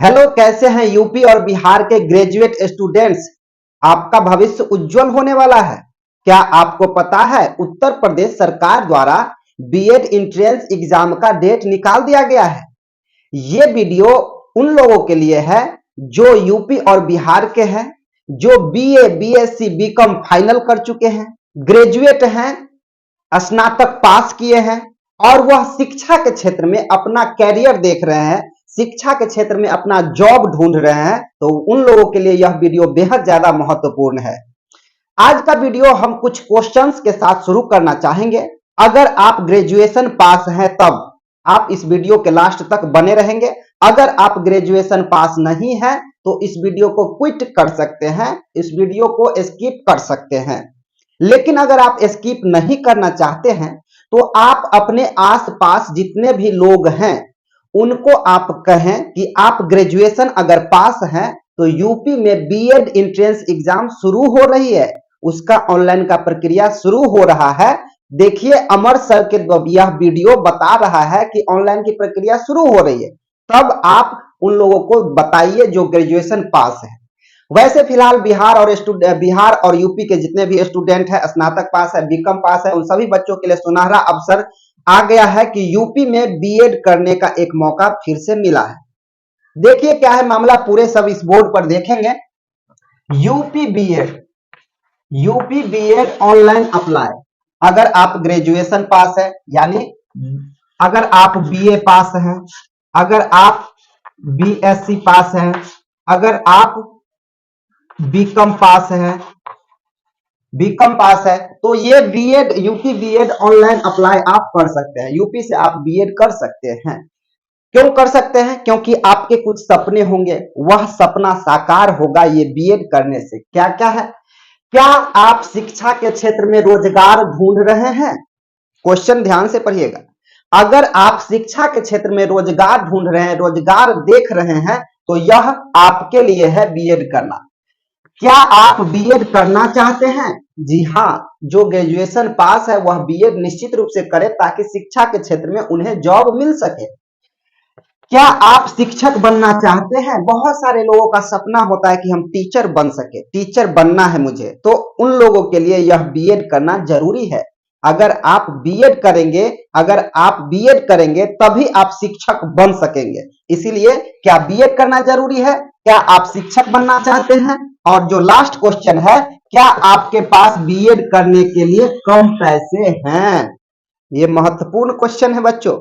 Hello, कैसे हैं UP और बिहार के ग्रेजुएट स्टूडेंट्स। आपका भविष्य उज्जवल होने वाला है। क्या आपको पता है उत्तर प्रदेश सरकार द्वारा बीएड एंट्रेंस एग्जाम का डेट निकाल दिया गया है। ये वीडियो उन लोगों के लिए है जो यूपी और बिहार के हैं, जो बीए, बीएससी, बीकॉम फाइनल कर चुके हैं, ग्रेजुएट हैं, स्नातक पास किए हैं और वह शिक्षा के क्षेत्र में अपना कैरियर देख रहे हैं, शिक्षा के क्षेत्र में अपना जॉब ढूंढ रहे हैं। तो उन लोगों के लिए यह वीडियो बेहद ज्यादा महत्वपूर्ण है। आज का वीडियो हम कुछ क्वेश्चंस के साथ शुरू करना चाहेंगे। अगर आप ग्रेजुएशन पास हैं तब आप इस वीडियो के लास्ट तक बने रहेंगे। अगर आप ग्रेजुएशन पास नहीं है तो इस वीडियो को क्विट कर सकते हैं, इस वीडियो को स्किप कर सकते हैं। लेकिन अगर आप स्किप नहीं करना चाहते हैं तो आप अपने आसपास जितने भी लोग हैं उनको आप कहें कि आप ग्रेजुएशन अगर पास हैं तो यूपी में बीएड एंट्रेंस एग्जाम शुरू हो रही है, उसका ऑनलाइन का प्रक्रिया शुरू हो रहा है। देखिए, अमर सर के यह वीडियो बता रहा है कि ऑनलाइन की प्रक्रिया शुरू हो रही है। तब आप उन लोगों को बताइए जो ग्रेजुएशन पास है। वैसे फिलहाल बिहार और यूपी के जितने भी स्टूडेंट हैं, स्नातक पास है, बीकॉम पास है, उन सभी बच्चों के लिए सुनहरा अवसर आ गया है कि यूपी में बीएड करने का एक मौका फिर से मिला है। देखिए क्या है मामला, पूरे सब इस बोर्ड पर देखेंगे। UP BEd online apply. अगर आप ग्रेजुएशन पास है, यानी अगर आप बीए पास हैं, अगर आप बीएससी पास हैं, अगर आप बीकॉम पास है तो ये BEd, UP BEd online apply आप कर सकते हैं। यूपी से आप बीएड कर सकते हैं। क्यों कर सकते हैं? क्योंकि आपके कुछ सपने होंगे, वह सपना साकार होगा ये बीएड करने से। क्या क्या है? क्या आप शिक्षा के क्षेत्र में रोजगार ढूंढ रहे हैं? क्वेश्चन ध्यान से पढ़िएगा। अगर आप शिक्षा के क्षेत्र में रोजगार ढूंढ रहे हैं, रोजगार देख रहे हैं, तो यह आपके लिए है बीएड करना। क्या आप बीएड करना चाहते हैं? जी हाँ, जो ग्रेजुएशन पास है वह बीएड निश्चित रूप से करे ताकि शिक्षा के क्षेत्र में उन्हें जॉब मिल सके। क्या आप शिक्षक बनना चाहते हैं? बहुत सारे लोगों का सपना होता है कि हम टीचर बन सके, टीचर बनना है मुझे, तो उन लोगों के लिए यह बीएड करना जरूरी है। अगर आप बीएड करेंगे तभी आप शिक्षक बन सकेंगे। इसीलिए क्या बीएड करना जरूरी है? क्या आप शिक्षक बनना चाहते हैं? और जो लास्ट क्वेश्चन है, क्या आपके पास बीएड करने के लिए कम पैसे हैं? ये महत्वपूर्ण क्वेश्चन है बच्चों।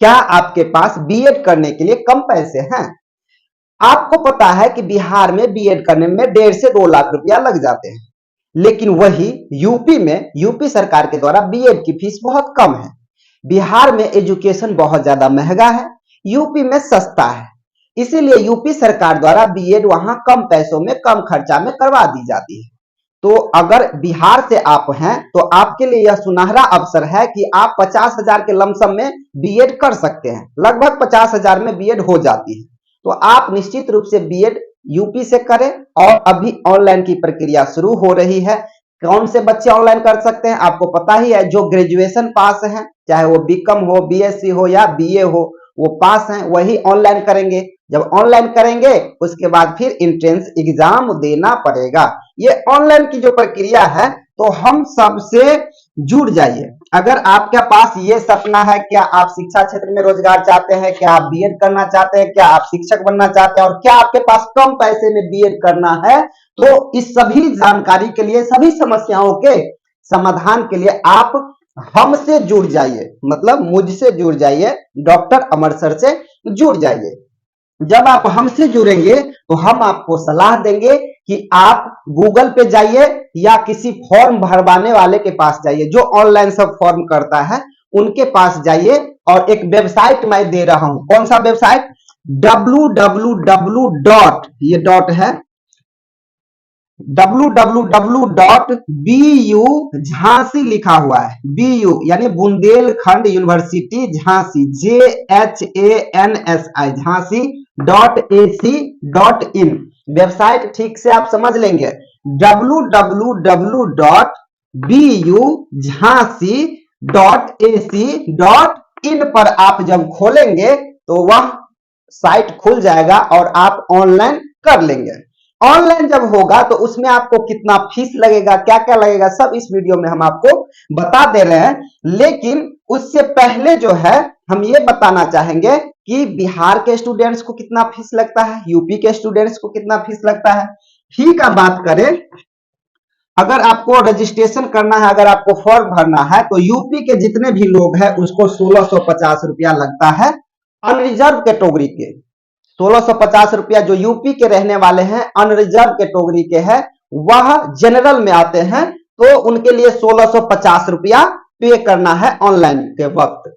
क्या आपके पास बीएड करने के लिए कम पैसे हैं? आपको पता है कि बिहार में बीएड करने में 1.5 से 2 लाख रुपया लग जाते हैं, लेकिन वही यूपी सरकार के द्वारा बीएड की फीस बहुत कम है। बिहार में एजुकेशन बहुत ज्यादा महंगा है, यूपी में सस्ता है। इसीलिए यूपी सरकार द्वारा बीएड वहां कम पैसों में, कम खर्चा में करवा दी जाती है। तो अगर बिहार से आप हैं तो आपके लिए यह सुनहरा अवसर है कि आप 50,000 के लमसम में बीएड कर सकते हैं। लगभग 50,000 में बीएड हो जाती है। तो आप निश्चित रूप से बीएड यूपी से करें। और अभी ऑनलाइन की प्रक्रिया शुरू हो रही है। कौन से बच्चे ऑनलाइन कर सकते हैं? आपको पता ही है, जो ग्रेजुएशन पास हैं, चाहे वो बीकॉम हो, बीएससी हो या बीए हो, वो पास हैं, वही ऑनलाइन करेंगे। जब ऑनलाइन करेंगे उसके बाद फिर एंट्रेंस एग्जाम देना पड़ेगा। ये ऑनलाइन की जो प्रक्रिया है, तो हम सबसे जुड़ जाइए। अगर आपके पास ये सपना है, क्या आप शिक्षा क्षेत्र में रोजगार चाहते हैं, क्या आप बीएड करना चाहते हैं, क्या आप शिक्षक बनना चाहते हैं, और क्या आपके पास कम पैसे में बीएड करना है, तो इस सभी जानकारी के लिए, सभी समस्याओं के समाधान के लिए आप हमसे जुड़ जाइए, मतलब मुझसे जुड़ जाइए, डॉक्टर अमर सर से जुड़ जाइए। जब आप हमसे जुड़ेंगे तो हम आपको सलाह देंगे कि आप गूगल पे जाइए या किसी फॉर्म भरवाने वाले के पास जाइए, जो ऑनलाइन सब फॉर्म करता है, उनके पास जाइए। और एक वेबसाइट मैं दे रहा हूं। कौन सा वेबसाइट? www. ये डॉट है, www.bu झांसी लिखा हुआ है, BU यानी बुंदेलखंड यूनिवर्सिटी झांसी, JHANSI झांसी.ac.in। वेबसाइट ठीक से आप समझ लेंगे, www.bu झांसी.ac.in पर आप जब खोलेंगे तो वह साइट खुल जाएगा और आप ऑनलाइन कर लेंगे। ऑनलाइन जब होगा तो उसमें आपको कितना फीस लगेगा, क्या क्या लगेगा, सब इस वीडियो में हम आपको बता दे रहे हैं। लेकिन उससे पहले जो है हम ये बताना चाहेंगे कि बिहार के स्टूडेंट्स को कितना फीस लगता है, यूपी के स्टूडेंट्स को कितना फीस लगता है। फी का बात करें, अगर आपको रजिस्ट्रेशन करना है, अगर आपको फॉर्म भरना है, तो यूपी के जितने भी लोग हैं उसको 1650 रुपया लगता है। अनरिजर्व कैटेगरी के 1650 रुपया जो यूपी के रहने वाले हैं, अनरिजर्व कैटेगरी के हैं, वह जनरल में आते हैं, तो उनके लिए 1650 रुपया पे करना है ऑनलाइन के वक्त।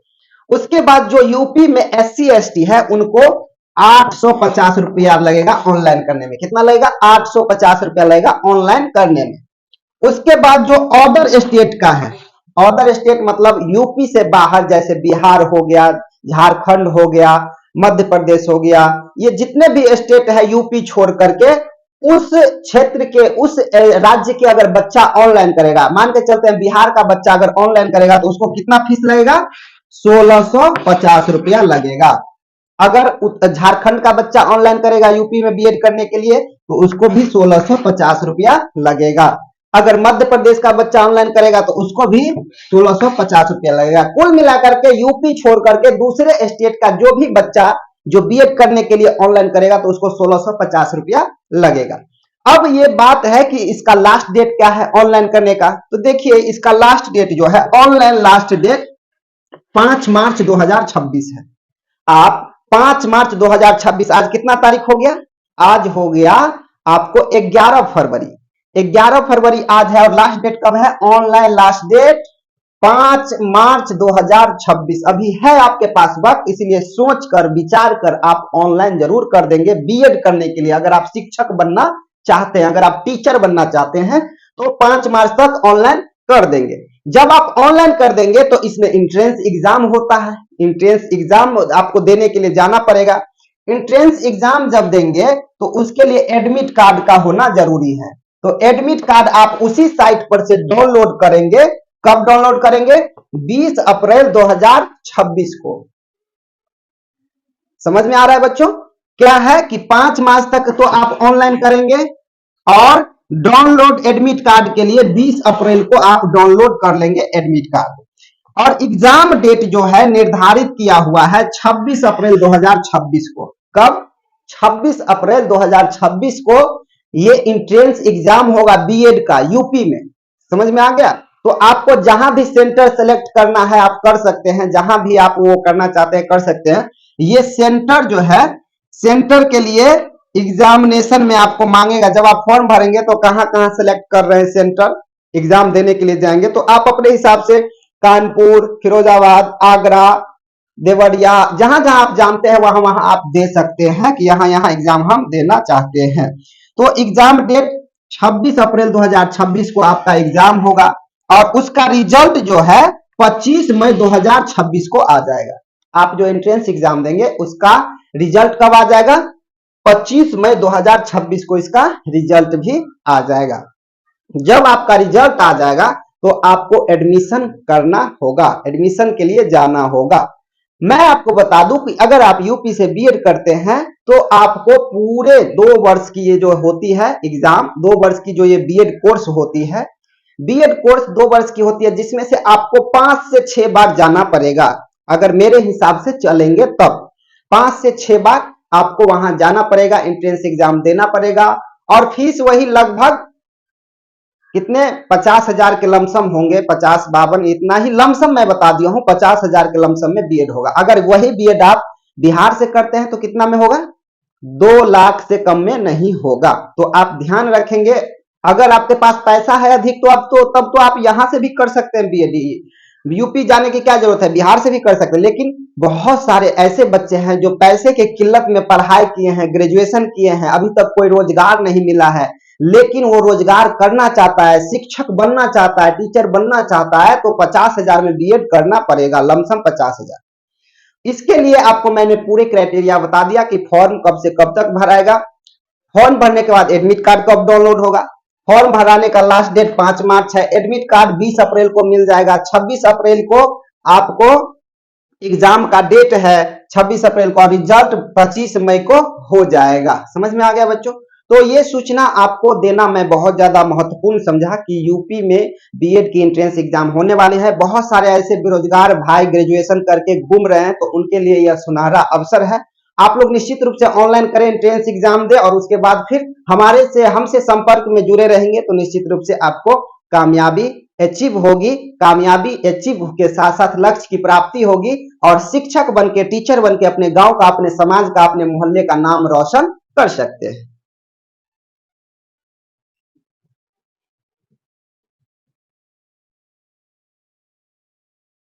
उसके बाद जो यूपी में SC ST है उनको 850 रुपया लगेगा ऑनलाइन करने में। कितना लगेगा? 850 रुपया लगेगा ऑनलाइन करने में। उसके बाद जो अदर स्टेट का है, अदर स्टेट मतलब यूपी से बाहर, जैसे बिहार हो गया, झारखंड हो गया, मध्य प्रदेश हो गया, ये जितने भी स्टेट है यूपी छोड़ करके, उस क्षेत्र के, उस राज्य के अगर बच्चा ऑनलाइन करेगा, मान के चलते हैं बिहार का बच्चा अगर ऑनलाइन करेगा तो उसको कितना फीस लगेगा? 1650 रुपया लगेगा। अगर झारखंड का बच्चा ऑनलाइन करेगा यूपी में बीएड करने के लिए तो उसको भी 1650 रुपया लगेगा। अगर मध्य प्रदेश का बच्चा ऑनलाइन करेगा तो उसको भी 1650 रुपया लगेगा। कुल मिलाकर के यूपी छोड़ करके दूसरे स्टेट का जो भी बच्चा जो बीएड करने के लिए ऑनलाइन करेगा तो उसको 1650 रुपया लगेगा। अब ये बात है कि इसका लास्ट डेट क्या है ऑनलाइन करने का, तो देखिए इसका लास्ट डेट जो है, ऑनलाइन लास्ट डेट 5 मार्च 2026 है। आप 5 मार्च 2026, आज कितना तारीख हो गया? आज हो गया आपको 11 फरवरी। 11 फरवरी आज है और लास्ट डेट कब है? ऑनलाइन लास्ट डेट 5 मार्च 2026। अभी है आपके पास वक्त, इसलिए सोच कर विचार कर आप ऑनलाइन जरूर कर देंगे बीएड करने के लिए। अगर आप शिक्षक बनना चाहते हैं, अगर आप टीचर बनना चाहते हैं तो 5 मार्च तक ऑनलाइन कर देंगे। जब आप ऑनलाइन कर देंगे तो इसमें इंट्रेंस एग्जाम होता है। इंट्रेंस एग्जाम आपको देने के लिए जाना पड़ेगा। इंट्रेंस एग्जाम जब देंगे तो उसके लिए एडमिट कार्ड का होना जरूरी है। तो एडमिट कार्ड आप उसी साइट पर से डाउनलोड करेंगे। कब डाउनलोड करेंगे? 20 अप्रैल 2026 को। समझ में आ रहा है बच्चों? क्या है कि 5 मार्च तक तो आप ऑनलाइन करेंगे और डाउनलोड एडमिट कार्ड के लिए 20 अप्रैल को आप डाउनलोड कर लेंगे एडमिट कार्ड। और एग्जाम डेट जो है निर्धारित किया हुआ है 26 अप्रैल 2026 को। कब? 26 अप्रैल 2026 को ये इंट्रेंस एग्जाम होगा बीएड का यूपी में। समझ में आ गया? तो आपको जहां भी सेंटर सेलेक्ट करना है आप कर सकते हैं, जहां भी आप वो करना चाहते हैं कर सकते हैं। ये सेंटर जो है, सेंटर के लिए एग्जामिनेशन में आपको मांगेगा। जब आप फॉर्म भरेंगे तो कहां कहां सेलेक्ट कर रहे हैं सेंटर, एग्जाम देने के लिए जाएंगे तो आप अपने हिसाब से कानपुर, फिरोजाबाद, आगरा, देवरिया, जहां जहां आप जानते हैं वहां वहां आप दे सकते हैं कि यहां यहां एग्जाम हम देना चाहते हैं। तो एग्जाम डेट 26 अप्रैल 2026 को आपका एग्जाम होगा और उसका रिजल्ट जो है 25 मई 2026 को आ जाएगा। आप जो एंट्रेंस एग्जाम देंगे उसका रिजल्ट कब आ जाएगा? 25 मई 2026 को इसका रिजल्ट भी आ जाएगा। जब आपका रिजल्ट आ जाएगा तो आपको एडमिशन करना होगा, एडमिशन के लिए जाना होगा। मैं आपको बता दूं कि अगर आप यूपी से बीएड करते हैं तो आपको पूरे 2 वर्ष की ये जो होती है एग्जाम, 2 वर्ष की जो ये बीएड कोर्स होती है, बीएड कोर्स 2 वर्ष की होती है, जिसमें से आपको 5 से 6 बार जाना पड़ेगा। अगर मेरे हिसाब से चलेंगे तब 5 से 6 बार आपको वहां जाना पड़ेगा, एंट्रेंस एग्जाम देना पड़ेगा। और फीस वही लगभग कितने 50,000 के लमसम होंगे, 50-52, इतना ही लमसम मैं बता दिया हूं। 50,000 के लमसम में बीएड होगा। अगर वही बीएड आप बिहार से करते हैं तो कितना में होगा? 2 लाख से कम में नहीं होगा। तो आप ध्यान रखेंगे, अगर आपके पास पैसा है अधिक तो तब तो आप यहां से भी कर सकते हैं बीएड। यूपी जाने की क्या जरूरत है, बिहार से भी कर सकते हैं। लेकिन बहुत सारे ऐसे बच्चे हैं जो पैसे के किल्लत में पढ़ाई किए हैं, ग्रेजुएशन किए हैं, अभी तक कोई रोजगार नहीं मिला है, लेकिन वो रोजगार करना चाहता है, शिक्षक बनना चाहता है, टीचर बनना चाहता है, तो 50,000 में बीएड करना पड़ेगा, लमसम 50,000। इसके लिए आपको मैंने पूरे क्राइटेरिया बता दिया कि फॉर्म कब से कब तक भराएगा, फॉर्म भरने के बाद एडमिट कार्ड कब डाउनलोड होगा। फॉर्म भराने का लास्ट डेट 5 मार्च है, एडमिट कार्ड 20 अप्रैल को मिल जाएगा। 26 अप्रैल को आपको एग्जाम का डेट है 26 अप्रैल को और रिजल्ट 25 मई को हो जाएगा। समझ में आ गया बच्चों। तो ये सूचना आपको देना मैं बहुत ज्यादा महत्वपूर्ण समझा कि यूपी में बीएड की एंट्रेंस एग्जाम होने वाली है। बहुत सारे ऐसे बेरोजगार भाई ग्रेजुएशन करके घूम रहे हैं, तो उनके लिए यह सुनहरा अवसर है। आप लोग निश्चित रूप से ऑनलाइन करें, एंट्रेंस एग्जाम दे और उसके बाद फिर हमसे संपर्क में जुड़े रहेंगे तो निश्चित रूप से आपको कामयाबी अचीव होगी। कामयाबी अचीव के साथ साथ लक्ष्य की प्राप्ति होगी और शिक्षक बन के, टीचर बन के अपने गांव का, अपने समाज का, अपने मोहल्ले का नाम रोशन कर सकते हैं।